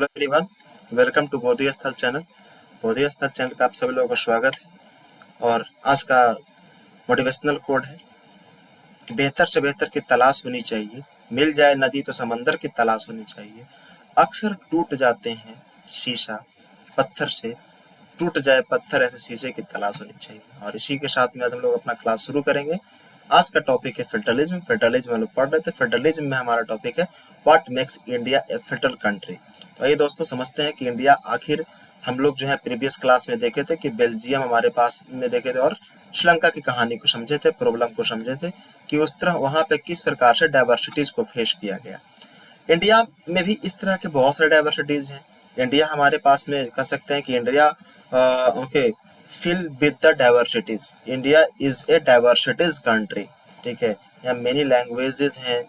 Hello everyone, welcome to बोधि स्थल channel. बोधि स्थल channel का आप सभी लोगों का स्वागत है। और आज का मोटिवेशनल कोड है कि बेहतर से बेहतर की तलाश होनी चाहिए, मिल जाए नदी तो समंदर की तलाश होनी चाहिए। अक्सर टूट जाते हैं शीशा पत्थर से, टूट जाए पत्थर ऐसे शीशे की तलाश होनी चाहिए। और इसी के साथ में आज हम लोग अपना क्लास शुरू करेंगे। आज का टॉपिक है फेडरलिज्म। फेडरलिज्म हम लोग पढ़ रहे थे। फेडरलिज्म में हमारा टॉपिक है what makes India A federal country. तो आइए दोस्तों समझते हैं कि इंडिया आखिर, हम लोग जो है प्रीवियस क्लास में देखे थे कि बेल्जियम हमारे पास में देखे थे और श्रीलंका की कहानी को समझे थे, प्रॉब्लम को समझे थे कि उस तरह वहां पे किस प्रकार से डाइवर्सिटीज को फेस किया गया। इंडिया में भी इस तरह के बहुत सारे डाइवर्सिटीज हैं। इंडिया हमारे पास में कह सकते हैं कि India okay fill with the diversities. India is a diversities country. ठीक है, यहाँ मेनी लैंग्वेजेस हैं,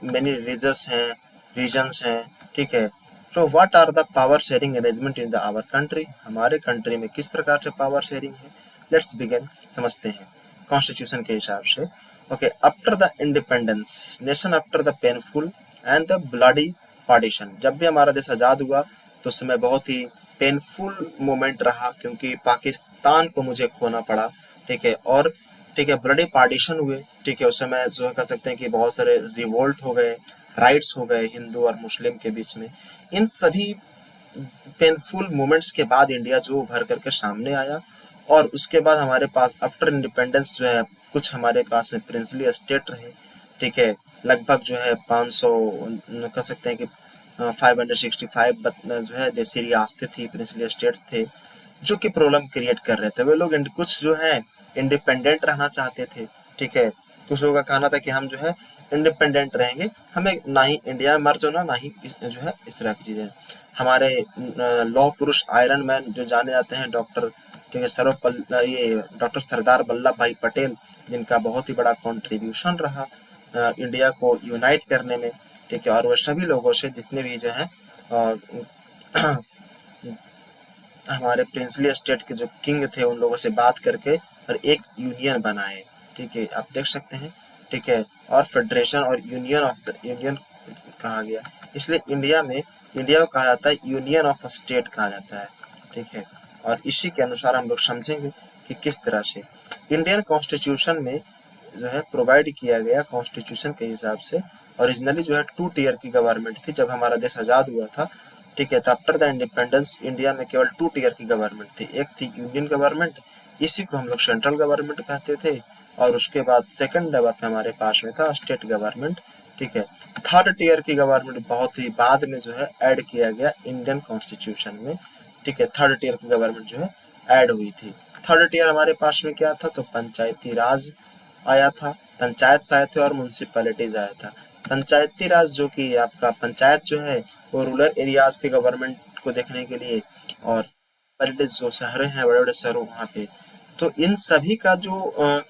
मेनी रीजन्स हैं। ठीक है, तो what are the power sharing arrangement in the our country. हमारे कंट्री में किस प्रकार से पावर शेयरिंग है। लेट्स बिगिन, समझते हैं कॉन्स्टिट्यूशन के हिसाब से। Okay, after the independence nation, after the painful and the bloody partition. जब भी हमारा देश आज़ाद हुआ तो उस समय बहुत ही पेनफुल मोमेंट रहा, क्योंकि पाकिस्तान को मुझे खोना पड़ा। ठीक है, और ठीक है ब्लडी पार्टीशन हुए। ठीक है, उस समय जो है कह सकते हैं कि बहुत सारे रिवोल्ट हो गए, राइट्स हो गए हिंदू और मुस्लिम के बीच में। इन सभी पेनफुल मोमेंट्स के बाद इंडिया जो उभर करके सामने आया। और उसके बाद हमारे पास आफ्टर इंडिपेंडेंस जो है कुछ हमारे पास में प्रिंसली स्टेट रहे। ठीक है, लगभग जो है 500 कह सकते हैं कि 565 जो है देसी रियासतें थी, प्रिंसली स्टेट्स थे, जो कि प्रॉब्लम क्रिएट कर रहे थे। वे लोग कुछ जो है इंडिपेंडेंट रहना चाहते थे। ठीक है, कुछ लोगों का कहना था कि हम जो है इंडिपेंडेंट रहेंगे, हमें ना ही इंडिया में मर्ज होना, ना ही जो है इस तरह की चीज़ें। हमारे लौह पुरुष आयरन मैन जो जाने जाते हैं डॉक्टर के ये डॉक्टर सरदार वल्लभ भाई पटेल, जिनका बहुत ही बड़ा कंट्रीब्यूशन रहा इंडिया को यूनाइट करने में। ठीक है, और वो सभी लोगों से जितने भी जो है हमारे प्रिंसली स्टेट के जो किंग थे उन लोगों से बात करके और एक यूनियन बनाए। ठीक है, आप देख सकते हैं। ठीक है, और फेडरेशन और यूनियन ऑफ द यूनियन कहा गया। इसलिए इंडिया में, इंडिया को कहा जाता है यूनियन ऑफ स्टेट कहा जाता है। ठीक है, और इसी के अनुसार हम लोग समझेंगे कि किस तरह से इंडियन कॉन्स्टिट्यूशन में जो है प्रोवाइड किया गया। कॉन्स्टिट्यूशन के हिसाब से ओरिजिनली जो है 2 टियर की गवर्नमेंट थी जब हमारा देश आज़ाद हुआ था। ठीक है, तो आफ्टर द इंडिपेंडेंस इंडिया में केवल 2 टियर की गवर्नमेंट थी। एक थी यूनियन गवर्नमेंट, इसी को हम लोग सेंट्रल गवर्नमेंट कहते थे। और उसके बाद सेकंड लेवल पे हमारे पास में था स्टेट गवर्नमेंट। ठीक है, 3rd टियर की गवर्नमेंट बहुत ही बाद में जो है ऐड किया गया इंडियन कॉन्स्टिट्यूशन में। ठीक है, 3rd टियर की गवर्नमेंट जो है ऐड हुई थी। 3rd टियर हमारे पास में क्या था, तो पंचायती राज आया था, पंचायत से आए थे और म्यूनसिपैलिटीज आया था। पंचायती राज जो कि आपका पंचायत जो है वो रूरल एरियाज के गवर्नमेंट को देखने के लिए, और बड़े जो शहर हैं बड़े बड़े शहरों वहाँ पे, तो इन सभी का जो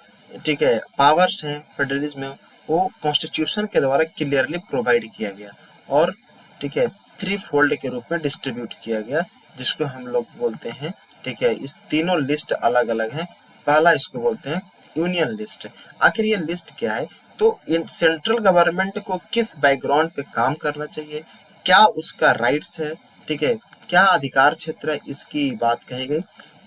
ठीक है पावर्स हैं फेडरलिज्म में, वो कॉन्स्टिट्यूशन के द्वारा क्लियरली प्रोवाइड किया गया। और ठीक है 3 फोल्ड के रूप में डिस्ट्रीब्यूट किया गया, जिसको हम लोग बोलते हैं। ठीक है, इस तीनों लिस्ट अलग अलग हैं। पहला इसको बोलते हैं यूनियन लिस्ट। आखिर ये लिस्ट क्या है, तो सेंट्रल गवर्नमेंट को किस बैकग्राउंड पे काम करना चाहिए, क्या उसका राइट्स है, ठीक है, क्या अधिकार क्षेत्र है, इसकी बात कही गई।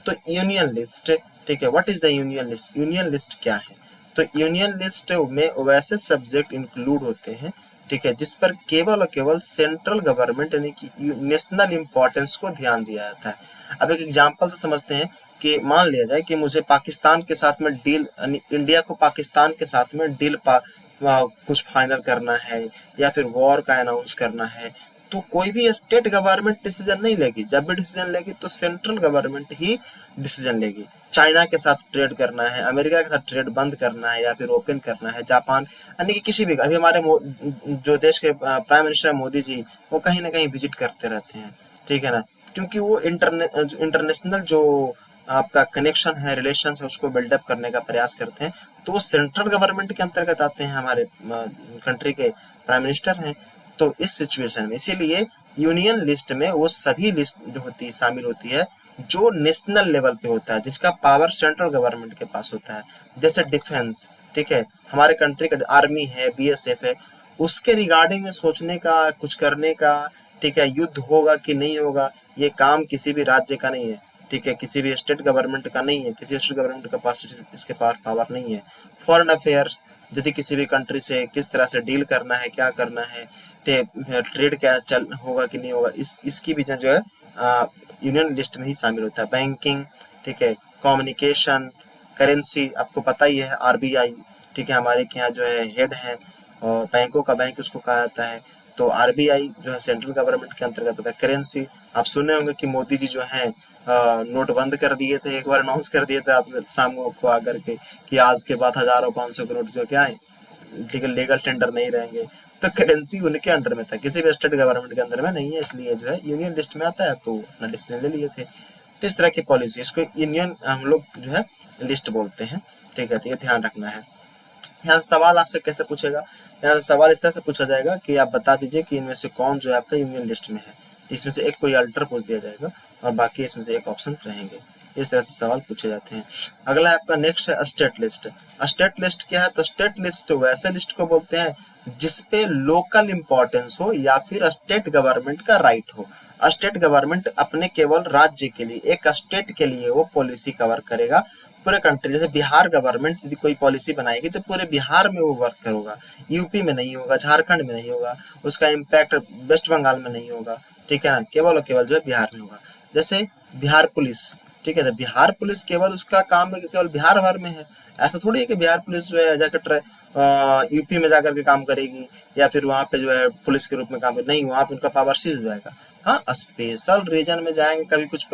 तो यूनियन लिस्ट, ठीक है, what is the union list. Union list क्या है, तो यूनियन लिस्ट में वैसे सब्जेक्ट इंक्लूड होते हैं, ठीक है, जिस पर केवल और केवल सेंट्रल गवर्नमेंट यानी कि नेशनल इंपॉर्टेंस को ध्यान दिया जाता है। अब एक एग्जांपल से समझते हैं कि मान लिया जाए कि मुझे पाकिस्तान के साथ में डील, इंडिया को पाकिस्तान के साथ में डील कुछ फाइनल करना है या फिर वॉर का अनाउंस करना है, तो कोई भी स्टेट गवर्नमेंट डिसीजन नहीं लेगी। जब भी डिसीजन लेगी तो सेंट्रल गवर्नमेंट ही डिसीजन लेगी। चाइना के साथ ट्रेड करना है, अमेरिका के साथ ट्रेड बंद करना है या फिर ओपन करना है, जापान यानी कि किसी भी, अभी हमारे जो देश के प्राइम मिनिस्टर मोदी जी, वो कहीं ना कहीं विजिट करते रहते हैं। ठीक है ना, क्योंकि वो इंटरनेशनल जो आपका कनेक्शन है, रिलेशन है, उसको बिल्डअप करने का प्रयास करते हैं। तो वो सेंट्रल गवर्नमेंट के अंतर्गत आते हैं, हमारे कंट्री के प्राइम मिनिस्टर हैं। तो इस सिचुएशन में इसीलिए यूनियन लिस्ट में वो सभी लिस्ट जो होती है शामिल होती है जो नेशनल लेवल पे होता है, जिसका पावर सेंट्रल गवर्नमेंट के पास होता है। जैसे डिफेंस, ठीक है, हमारे कंट्री का आर्मी है, बीएसएफ है, उसके रिगार्डिंग में सोचने का, कुछ करने का, ठीक है, युद्ध होगा कि नहीं होगा ये काम किसी भी राज्य का नहीं है, ठीक है, किसी भी स्टेट गवर्नमेंट का नहीं है, किसी स्टेट गवर्नमेंट के पास इसके पास पावर नहीं है। फॉरेन अफेयर्स, यदि किसी भी कंट्री से किस तरह से डील करना है, क्या करना है, ट्रेड क्या चल होगा कि नहीं होगा, इसकी भी जो है यूनियन लिस्ट में ही शामिल होता है। बैंकिंग, ठीक है, कम्युनिकेशन, करेंसी, आपको पता ही है आरबीआई, ठीक है, हमारे के यहाँ जो है हेड है और बैंकों का बैंक उसको कहा जाता है। तो आरबीआई जो है सेंट्रल गवर्नमेंट के अंतर्गत आता है। करेंसी, आप सुने होंगे कि मोदी जी जो है नोट बंद कर दिए थे, एक बार अनाउंस कर दिए थे आपने शाम को आकर के कि आज के बाद हजारों 500 के नोट जो क्या है लीगल टेंडर नहीं रहेंगे। तो करेंसी उनके अंडर में था, किसी भी स्टेट गवर्नमेंट के अंदर में नहीं है, इसलिए जो है यूनियन लिस्ट में आता है, तो अपना डिसीजन ले लिए थे। तो इस तरह की पॉलिसी, इसको यूनियन हम लोग जो है लिस्ट बोलते हैं, ठीक है, तो ये ध्यान रखना है। यहाँ से सवाल आपसे कैसे पूछेगा, यहाँ से सवाल इस तरह से पूछा जाएगा कि आप बता दीजिए कि इनमें से कौन जो है आपका यूनियन लिस्ट में है, इसमें से एक कोई अल्टर पूछ दिया जाएगा और बाकी इसमें से एक ऑप्शन रहेंगे। इस तरह से सवाल पूछे जाते हैं। अगला है आपका नेक्स्ट है स्टेट लिस्ट। स्टेट लिस्ट क्या है, तो स्टेट लिस्ट वैसे लिस्ट को बोलते हैं जिसपे लोकल इंपॉर्टेंस हो या फिर स्टेट गवर्नमेंट का राइट हो। स्टेट गवर्नमेंट अपने केवल राज्य के लिए, एक स्टेट के लिए वो पॉलिसी कवर करेगा, पूरे कंट्री। जैसे बिहार गवर्नमेंट यदि कोई पॉलिसी बनाएगी तो पूरे बिहार में वो वर्क करोगा, यूपी में नहीं होगा, झारखंड में नहीं होगा, उसका इम्पैक्ट वेस्ट बंगाल में नहीं होगा, ठीक है ना, केवल और केवल जो है बिहार में होगा। जैसे बिहार पुलिस, ठीक है, तो बिहार पुलिस केवल उसका काम है कि केवल बिहार भर में है। ऐसा थोड़ी है कि बिहार पुलिस जो है जाकर यूपी में जाकर के काम करेगी या फिर वहाँ पे जो है पुलिस के रूप में काम करेगी, नहीं, वहाँ पे उनका पावर सीज हो जाएगा। हाँ, स्पेशल रीजन में जाएंगे कभी कुछ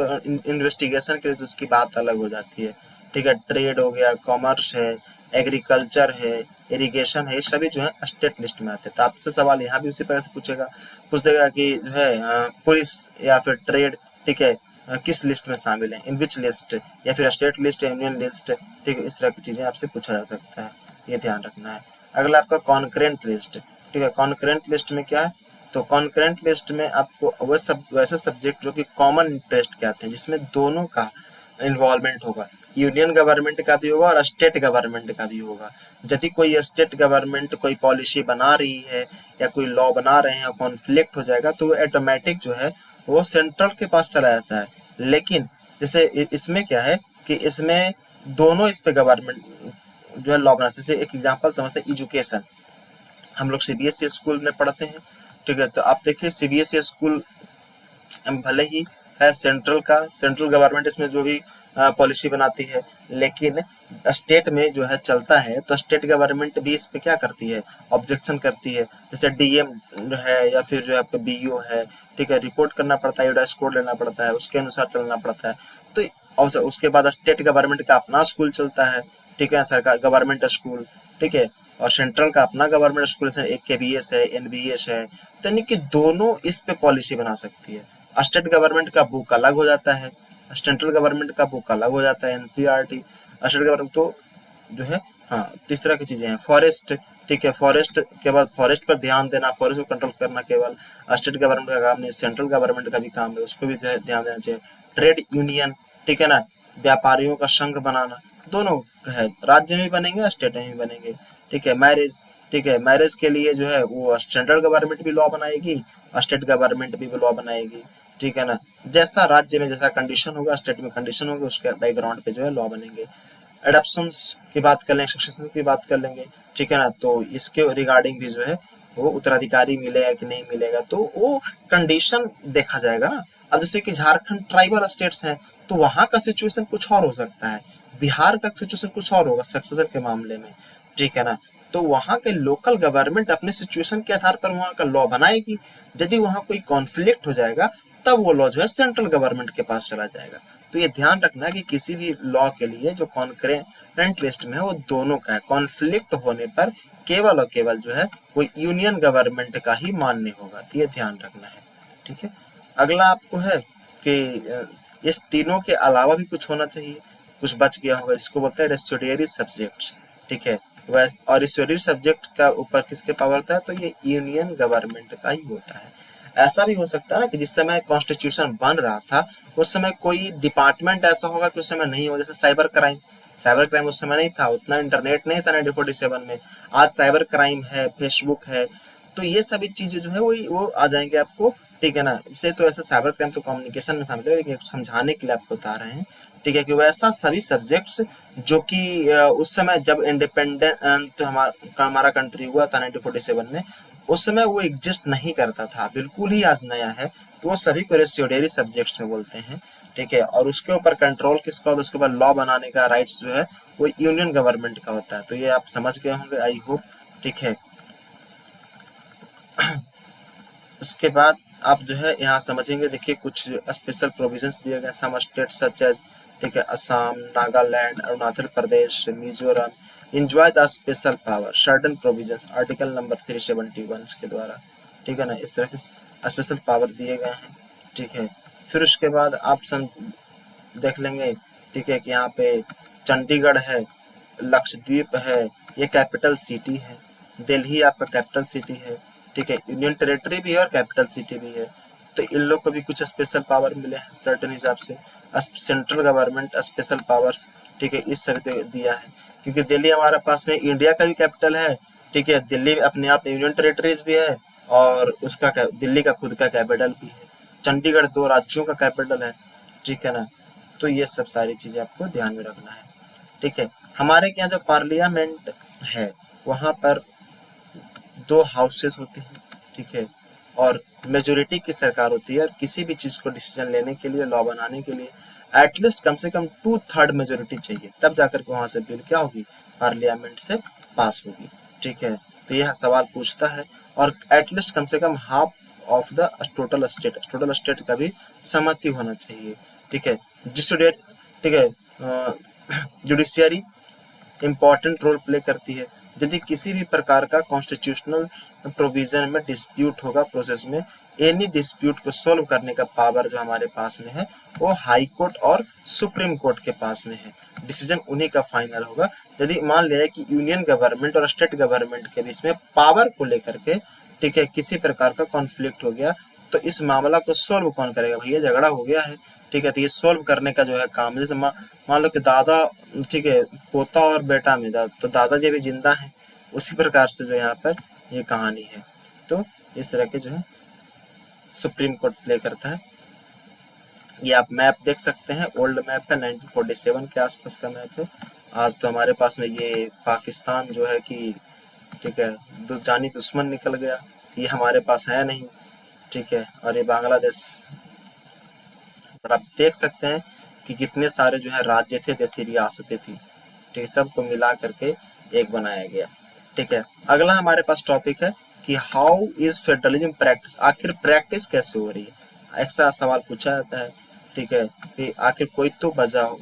इन्वेस्टिगेशन के लिए तो उसकी बात अलग हो जाती है, ठीक है। ट्रेड हो गया, कॉमर्स है, एग्रीकल्चर है, इरिगेशन है, ये सभी जो है स्टेट लिस्ट में आते हैं। तो आपसे सवाल यहाँ भी उसी तरह से पूछेगा, पूछ देगा कि जो है पुलिस या फिर ट्रेड, ठीक है, किस लिस्ट में शामिल है, इन विच लिस्ट, या फिर स्टेट लिस्ट, यूनियन लिस्ट, ठीक है, इस तरह की चीजें आपसे पूछा जा सकता है, ये ध्यान रखना है। अगला आपका कॉन्करेंट लिस्ट, ठीक है, कॉन्करेंट लिस्ट में क्या है, तो कॉन्करेंट लिस्ट में आपको वैसे सब्जेक्ट जो कि कॉमन इंटरेस्ट के आते हैं, जिसमें दोनों का इन्वॉल्वमेंट होगा, यूनियन गवर्नमेंट का भी होगा और स्टेट गवर्नमेंट का भी होगा। यदि कोई स्टेट गवर्नमेंट कोई पॉलिसी बना रही है या कोई लॉ बना रहे हैं, कॉन्फ्लिक्ट हो जाएगा तो वो ऑटोमेटिक जो है वो सेंट्रल के पास चला जाता है। लेकिन जैसे इसमें क्या है कि इसमें दोनों इस पे गवर्नमेंट जो है लॉ बना, जैसे एक एग्जांपल समझते हैं, एजुकेशन, हम लोग सीबीएसई स्कूल में पढ़ते हैं, ठीक है, तो आप देखिए सीबीएसई स्कूल भले ही है सेंट्रल का, सेंट्रल गवर्नमेंट इसमें जो भी पॉलिसी बनाती है, लेकिन स्टेट में जो है चलता है तो स्टेट गवर्नमेंट भी इस पे क्या करती है, ऑब्जेक्शन करती है। जैसे डीएम जो है या फिर जो है आपका बीईओ है, ठीक है, रिपोर्ट करना पड़ता है, यूडाइस कोड लेना पड़ता है, उसके अनुसार चलना पड़ता है। तो और उसके बाद स्टेट गवर्नमेंट का अपना स्कूल चलता है, ठीक है, सरकार गवर्नमेंट स्कूल, ठीक है, और सेंट्रल का अपना गवर्नमेंट स्कूल है, एक केबीएस है, एनबीएस है। तो यानी कि दोनों इस पे पॉलिसी बना सकती है। स्टेट गवर्नमेंट का बुक अलग हो जाता है, सेंट्रल गवर्नमेंट का बुक अलग हो जाता है, एनसीईआरटी, स्टेट गवर्नमेंट तो जो है, हाँ, तो इस तरह की चीजें हैं। फॉरेस्ट, ठीक है, फॉरेस्ट केवल फॉरेस्ट पर ध्यान देना, फॉरेस्ट को कंट्रोल करना केवल स्टेट गवर्नमेंट का काम नहीं, सेंट्रल गवर्नमेंट का भी काम है, उसको भी जो है ध्यान देना चाहिए। ट्रेड यूनियन, ठीक है ना, व्यापारियों का संघ बनाना, दोनों है, राज्य में भी बनेंगे, स्टेट में भी बनेंगे, ठीक है। मैरिज, ठीक है, मैरिज के लिए जो है वो सेंट्रल गवर्नमेंट भी लॉ बनाएगी, स्टेट गवर्नमेंट भी लॉ बनाएगी, ठीक है ना। जैसा राज्य में जैसा कंडीशन होगा, स्टेट में कंडीशन होगी, उसके बैकग्राउंड पे जो है लॉ बनेंगे। एडॉप्शंस की बात कर लेंगे, सक्सेशन की बात कर लेंगे, ठीक है ना, तो इसके रिगार्डिंग भी जो है वो उत्तराधिकारी मिलेगा कि नहीं मिलेगा, तो वो कंडीशन देखा जाएगा ना। अब जैसे कि झारखंड ट्राइबल स्टेट्स हैं तो वहां का सिचुएशन कुछ और हो सकता है, बिहार का सिचुएशन कुछ और होगा सक्सेसर के मामले में, ठीक है ना। तो वहां के लोकल गवर्नमेंट अपने सिचुएशन के आधार पर वहां का लॉ बनाएगी। यदि वहां कोई कॉन्फ्लिक्ट हो जाएगा तब वो लॉ जो है सेंट्रल गवर्नमेंट के पास चला जाएगा। तो ये ध्यान रखना कि किसी भी लॉ के लिए जो कॉन्करेंट लिस्ट में है वो दोनों का है, कॉन्फ्लिक्ट होने पर केवल और केवल जो है वो यूनियन गवर्नमेंट का ही मान्य होगा, तो ये ध्यान रखना है, ठीक है। अगला आपको है कि इस तीनों के अलावा भी कुछ होना चाहिए, कुछ बच गया होगा, जिसको बोलते हैं रेस्टोरियरी सब्जेक्ट्स, ठीक है। वैसे और रेस्टोरियरी सब्जेक्ट का ऊपर किसके पावर होता है, तो ये यूनियन गवर्नमेंट का ही होता है। ऐसा भी हो सकता है ना कि जिस समय कॉन्स्टिट्यूशन बन रहा था उस समय कोई डिपार्टमेंट ऐसा होगा कि उस समय नहीं हो, जैसे साइबर क्राइम, साइबर क्राइम उस समय नहीं था, उतना इंटरनेट नहीं था 1947 में, आज साइबर क्राइम है, फेसबुक है, तो ये सभी चीजें जो है वो आ जाएंगे आपको ठीक है ना। इसे तो ऐसा साइबर क्राइम तो कम्युनिकेशन में शामिल है, लेकिन समझाने के लिए आपको बता रहे हैं, ठीक है, कि वैसा सभी सब्जेक्ट्स जो कि उस समय जब इंडिपेंडेंट हमारा कंट्री हुआ था 1947 में, उस समय वो एग्जिस्ट नहीं करता था, बिल्कुल ही आज नया है। तो वो सभी को रेसिड्यूरी सब्जेक्ट्स में बोलते हैं, ठीक है। और उसके ऊपर कंट्रोल किसका होता है, उसके ऊपर लॉ बनाने का राइट्स जो है वो यूनियन गवर्नमेंट का होता है। तो ये आप समझ गए होंगे, आई होप, ठीक है। उसके बाद आप जो है यहाँ समझेंगे, देखिए कुछ स्पेशल प्रोविजंस दिए गए, सम स्टेट सच एज, ठीक है, Assam, Nagaland, Arunachal Pradesh, Mizoram enjoy the special power certain provisions article number 371 के द्वारा, ठीक है ना। इस तरह के स्पेशल पावर दिए गए हैं, ठीक है। फिर उसके बाद आप देख लेंगे, ठीक है, कि यहाँ पे चंडीगढ़ है, लक्षद्वीप है, ये कैपिटल सिटी है। दिल्ली आपका कैपिटल सिटी है, ठीक है। यूनियन टेरिटरी भी है और कैपिटल सिटी भी है। तो इन लोग को भी कुछ स्पेशल पावर मिले हैं सर्टेन हिसाब से। सेंट्रल गवर्नमेंट स्पेशल पावर्स, ठीक है, इस तरह दिया है, क्योंकि दिल्ली हमारे पास में इंडिया का भी कैपिटल है, ठीक है। दिल्ली अपने आप में यूनियन टेरिटरीज भी है, और उसका दिल्ली का खुद का कैपिटल भी है। चंडीगढ़ 2 राज्यों का कैपिटल है, ठीक है ना। तो ये सब सारी चीजें आपको ध्यान में रखना है, ठीक है। हमारे यहाँ जो पार्लियामेंट है, वहां पर 2 हाउसेस होते हैं, ठीक है। और मेजोरिटी की सरकार होती है, और किसी भी चीज को डिसीजन लेने के लिए, लॉ बनाने के लिए एटलीस्ट कम से कम 2/3 मेजोरिटी चाहिए, तब जाकर के वहां से बिल क्या होगी, पार्लियामेंट से पास होगी, ठीक है। तो यह सवाल पूछता है, और एटलीस्ट कम से कम half of the total state का भी सहमति होना चाहिए, ठीक है। जिसोडेट, ठीक है। जुडिशियरी इम्पॉर्टेंट रोल प्ले करती है। यदि किसी भी प्रकार का कॉन्स्टिट्यूशनल प्रोविजन में डिस्प्यूट होगा प्रोसेस में, एनी डिस्प्यूट को सोल्व करने का पावर जो हमारे पास में है, वो हाई कोर्ट और सुप्रीम कोर्ट के पास में है। डिसीजन उन्हीं का फाइनल होगा। यदि मान लिया कि यूनियन गवर्नमेंट और स्टेट गवर्नमेंट के बीच में पावर को लेकर के, ठीक है, किसी प्रकार का कॉन्फ्लिक्ट हो गया, तो इस मामला को सोल्व कौन करेगा, भैया झगड़ा हो गया है, ठीक है। तो ये सोल्व करने का जो है काम, जैसे मान लो कि दादा, ठीक है, पोता और बेटा में तो दादाजी भी जिंदा है, उसी प्रकार से जो यहाँ पर ये कहानी है। तो इस तरह के जो है सुप्रीम कोर्ट प्ले करता है। ये आप मैप देख सकते हैं, ओल्ड मैप है, 1947 के आसपास का मैप है। आज तो हमारे पास में ये पाकिस्तान जो है कि, ठीक है, जानी दुश्मन निकल गया, ये हमारे पास है नहीं, ठीक है। और ये बांग्लादेश, और आप देख सकते हैं कि कितने सारे जो है राज्य थे, देशी रियासतें थी, ठीक है, सबको मिला करके एक बनाया गया, ठीक है। अगला हमारे पास टॉपिक है कि हाउ इज फेडरलिज्म प्रैक्टिस, आखिर प्रैक्टिस कैसे हो रही है, ऐसा सवाल पूछा जाता है, ठीक है, कि आखिर कोई तो वजह,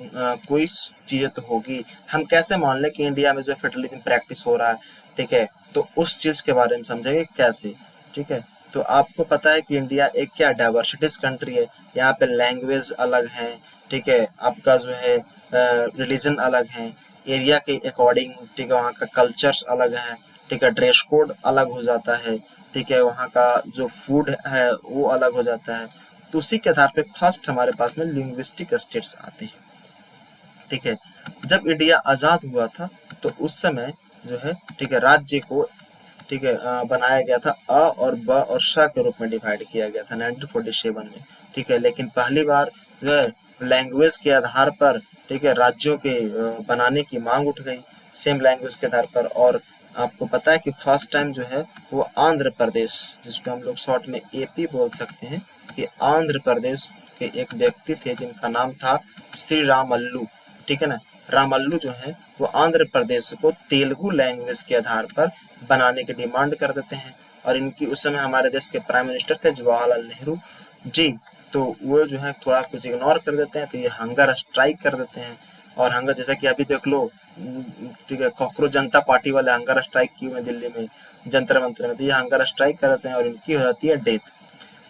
कोई चीजें तो होगी, हम कैसे मान लें कि इंडिया में जो फेडरलिज्म प्रैक्टिस हो रहा है, ठीक है। तो उस चीज के बारे में समझेंगे कैसे, ठीक है। तो आपको पता है कि इंडिया एक क्या डाइवर्सिटीज कंट्री है, यहाँ पे लैंग्वेज अलग है, ठीक है, आपका जो है रिलीजन अलग है, एरिया के अकॉर्डिंग, ठीक है, वहाँ का कल्चर्स अलग है, ठीक है, ड्रेस कोड अलग हो जाता है, ठीक है, वहाँ का जो फूड है वो अलग हो जाता है। तो उसी के आधार पे फर्स्ट हमारे पास में लिंग्विस्टिक स्टेट्स आते हैं, ठीक है। जब इंडिया आज़ाद हुआ था, तो उस समय जो है, ठीक है, राज्य को, ठीक है, बनाया गया था अ और ब और श के रूप में डिवाइड किया गया था 1947 में, ठीक है। लेकिन पहली बार जो है लैंग्वेज के आधार पर, ठीक है, राज्यों के बनाने की मांग उठ गई, सेम लैंग्वेज के आधार पर। और आपको पता है कि फर्स्ट टाइम जो है वो आंध्र प्रदेश, जिसको हम लोग शॉर्ट में एपी बोल सकते हैं, कि आंध्र प्रदेश के एक व्यक्ति थे जिनका नाम था श्री रामल्लू, ठीक है ना। रामल्लू जो है वो आंध्र प्रदेश को तेलुगु लैंग्वेज के आधार पर बनाने की डिमांड कर देते हैं। और इनकी उस समय हमारे देश के प्राइम मिनिस्टर थे जवाहरलाल नेहरू जी। तो वो जो है थोड़ा कुछ इग्नोर कर देते हैं, तो ये हंगर स्ट्राइक कर देते हैं। और हंगर, जैसा कि अभी देख लो, ठीक है, कॉकरोच जनता पार्टी वाले हंगर स्ट्राइक किए हुए दिल्ली में जंतर मंतर में, तो ये हंगर स्ट्राइक कर देते हैं और इनकी हो जाती है डेथ।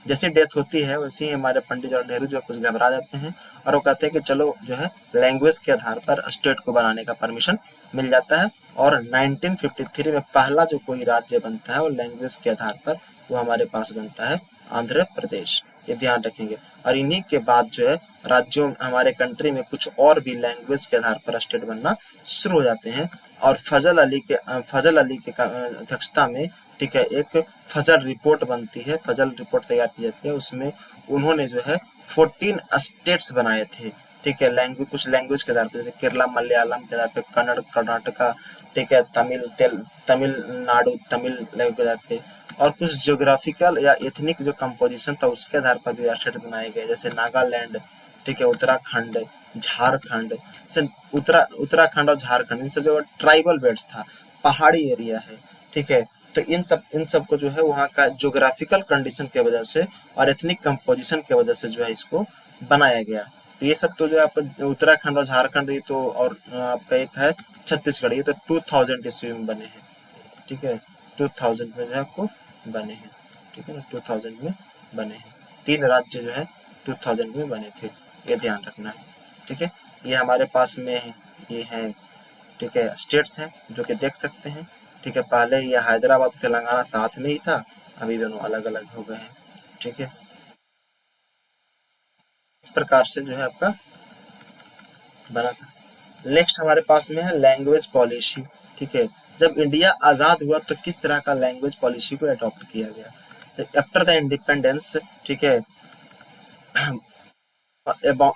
जैसी डेथ होती है वैसे ही हमारे पंडित जवाहरलाल नेहरू जो कुछ घबरा जाते हैं, और वो कहते हैं कि चलो जो है लैंग्वेज के आधार पर स्टेट को बनाने का परमिशन मिल जाता है। और 1953 में पहला जो कोई राज्य बनता है वो लैंग्वेज के आधार पर, वो हमारे पास बनता है आंध्र प्रदेश, ये ध्यान रखेंगे। और इन्हीं के बाद जो है राज्यों हमारे कंट्री में कुछ और भी लैंग्वेज के आधार पर स्टेट बनना शुरू हो जाते हैं। और फजल अली के अध्यक्षता में, ठीक है, एक फजल रिपोर्ट बनती है, फजल रिपोर्ट तैयार की जाती है। उसमें उन्होंने जो है 14 स्टेट्स बनाए थे, ठीक है, लैंग्वेज, कुछ लैंग्वेज के आधार पर, जैसे केरला मलयालम के आधार पर, कन्नड़ कर्नाटका, ठीक है, तमिलनाडु तमिल लैंग्वेज के आधार पे, और कुछ ज्योग्राफिकल या एथनिक जो कंपोजिशन था उसके आधार पर भी स्टेट बनाए गए, जैसे नागालैंड, ठीक है, उत्तराखंड, झारखंड। जैसे उत्तराखंड और झारखंड इन सब जो ट्राइबल बेल्ट था, पहाड़ी एरिया है, ठीक है। तो इन सब को जो है वहाँ का ज्योग्राफिकल कंडीशन की वजह से और एथनिक कंपोजिशन की वजह से जो है इसको बनाया गया। तो ये सब तो जो आपका उत्तराखंड और झारखंड, ये तो, और आपका एक है छत्तीसगढ़, ये तो 2000 ईस्वी में बने हैं, ठीक है, 2000 में जो है आपको बने हैं, ठीक है ना, 2000 में बने हैं। 3 राज्य जो है 2000 में बने थे, ये ध्यान रखना है, ठीक है। ये हमारे पास में है, ये हैं, ठीक है, स्टेट्स हैं जो कि देख सकते हैं, ठीक है। पहले ये हैदराबाद और तेलंगाना साथ में ही था, अभी दोनों अलग अलग हो गए हैं, ठीक है। इस प्रकार से जो है आपका बना था। नेक्स्ट हमारे पास में है लैंग्वेज पॉलिसी, ठीक है। जब इंडिया आज़ाद हुआ तो किस तरह का लैंग्वेज पॉलिसी को अडॉप्ट किया गया। आफ्टर द इंडिपेंडेंस, ठीक है,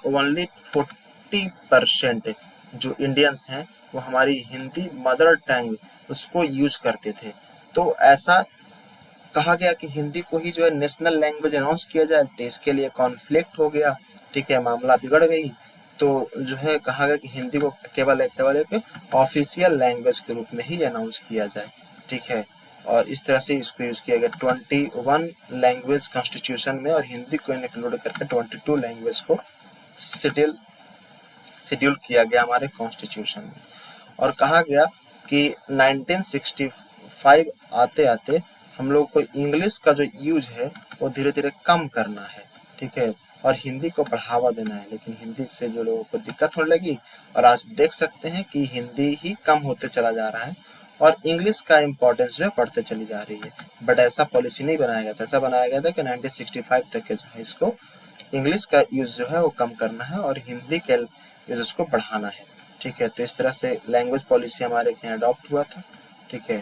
ओनली 40% जो इंडियंस हैं वो हमारी हिंदी मदर टंग उसको यूज करते थे। तो ऐसा कहा गया कि हिंदी को ही जो है नेशनल लैंग्वेज अनाउंस किया जाए, तो इसके लिए कॉन्फ्लिक्ट हो गया, ठीक है, मामला बिगड़ गई। तो जो है कहा गया कि हिंदी को केवल एक ऑफिशियल लैंग्वेज के रूप में ही अनाउंस किया जाए, ठीक है। और इस तरह से इसको यूज किया गया 21 लैंग्वेज कॉन्स्टिट्यूशन में, और हिंदी को इंक्लूड करके 22 लैंग्वेज को शेड्यूल शेड्यूल किया गया हमारे कॉन्स्टिट्यूशन में। और कहा गया कि 1965 आते आते हम लोग को इंग्लिश का जो यूज है वो धीरे धीरे कम करना है, ठीक है, और हिंदी को बढ़ावा देना है। लेकिन हिंदी से जो लोगों को दिक्कत होने लगी, और आज देख सकते हैं कि हिंदी ही कम होते चला जा रहा है और इंग्लिश का इम्पोर्टेंस जो है बढ़ते चली जा रही है। बट ऐसा पॉलिसी नहीं बनाया गया था, ऐसा बनाया गया था कि 1965 तक के जो है इसको इंग्लिश का यूज जो है वो कम करना है और हिंदी के यूज उसको बढ़ाना है, ठीक है। तो इस तरह से लैंग्वेज पॉलिसी हमारे यहाँ अडॉप्ट हुआ था, ठीक है।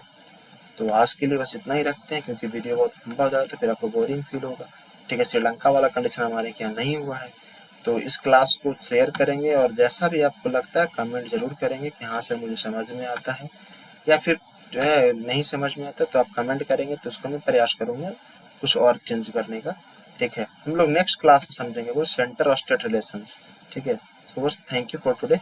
तो आज के लिए बस इतना ही रखते हैं, क्योंकि वीडियो बहुत लंबा हो जाता है, फिर आपको बोरिंग फील होगा, ठीक है। श्रीलंका वाला कंडीशन हमारे यहाँ नहीं हुआ है। तो इस क्लास को शेयर करेंगे, और जैसा भी आपको लगता है कमेंट जरूर करेंगे कि हाँ सर मुझे समझ में आता है, या फिर जो है नहीं समझ में आता तो आप कमेंट करेंगे तो उसको मैं प्रयास करूँगा कुछ और चेंज करने का, ठीक है। हम लोग नेक्स्ट क्लास में समझेंगे वो सेंटर और स्टेट रिलेशंस, ठीक है। सो बस थैंक यू फॉर टुडे।